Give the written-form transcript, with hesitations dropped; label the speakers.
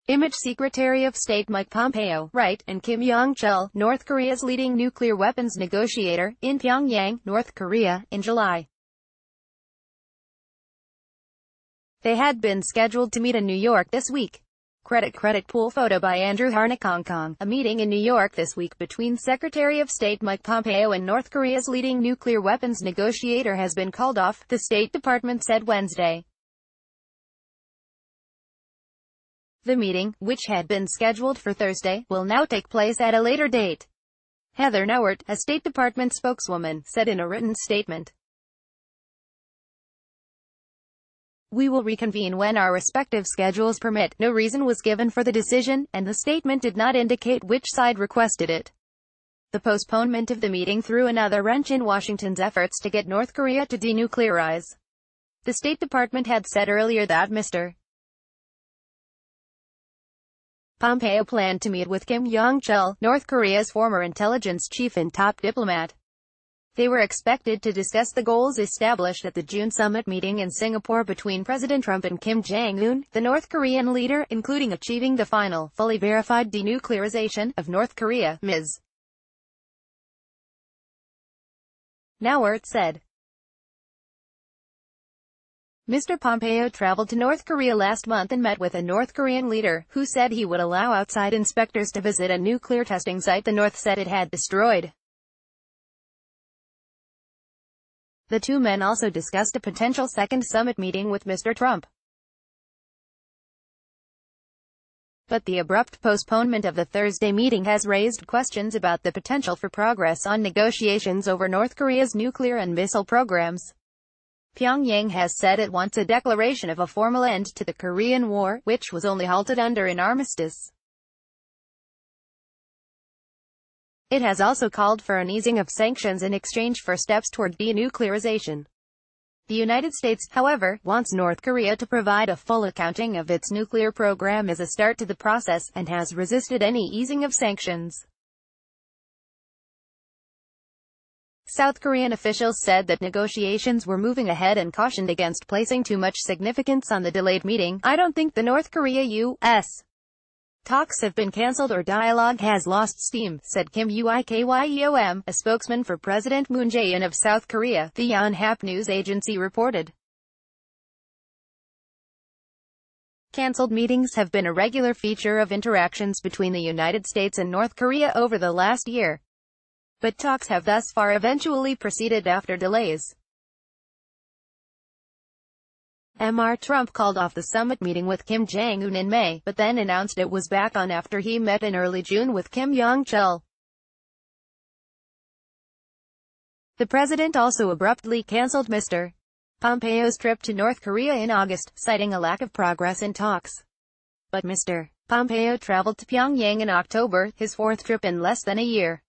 Speaker 1: Image Secretary of State Mike Pompeo, right, and Kim Yong-chol, North Korea's leading nuclear weapons negotiator, in Pyongyang, North Korea, in July. They had been scheduled to meet in New York this week. CreditCreditPool photo by Andrew HarnikHONG KONG. A meeting in New York this week between Secretary of State Mike Pompeo and North Korea's leading nuclear weapons negotiator has been called off, the State Department said Wednesday. The meeting, which had been scheduled for Thursday, will now take place at a later date. Heather Nauert, a State Department spokeswoman, said in a written statement. "We will reconvene when our respective schedules permit." No reason was given for the decision, and the statement did not indicate which side requested it. The postponement of the meeting threw another wrench in Washington's efforts to get North Korea to denuclearize. The State Department had said earlier that Mr. Pompeo planned to meet with Kim Yong-chol, North Korea's former intelligence chief and top diplomat. They were expected to discuss the goals established at the June summit meeting in Singapore between President Trump and Kim Jong-un, the North Korean leader, including achieving the final, fully verified denuclearization of North Korea, Ms. Nauert said. Mr. Pompeo traveled to North Korea last month and met with a North Korean leader, who said he would allow outside inspectors to visit a nuclear testing site the North said it had destroyed. The two men also discussed a potential second summit meeting with Mr. Trump. But the abrupt postponement of the Thursday meeting has raised questions about the potential for progress on negotiations over North Korea's nuclear and missile programs. Pyongyang has said it wants a declaration of a formal end to the Korean War, which was only halted under an armistice. It has also called for an easing of sanctions in exchange for steps toward denuclearization. The United States, however, wants North Korea to provide a full accounting of its nuclear program as a start to the process, and has resisted any easing of sanctions. South Korean officials said that negotiations were moving ahead and cautioned against placing too much significance on the delayed meeting. "I don't think the North Korea-U.S. talks have been cancelled or dialogue has lost steam," said Kim Yong-chol, a spokesman for President Moon Jae-in of South Korea, the Yonhap news agency reported. Cancelled meetings have been a regular feature of interactions between the United States and North Korea over the last year. But talks have thus far eventually proceeded after delays. Mr. Trump called off the summit meeting with Kim Jong-un in May, but then announced it was back on after he met in early June with Kim Yong-chol. The president also abruptly cancelled Mr. Pompeo's trip to North Korea in August, citing a lack of progress in talks. But Mr. Pompeo traveled to Pyongyang in October, his fourth trip in less than a year.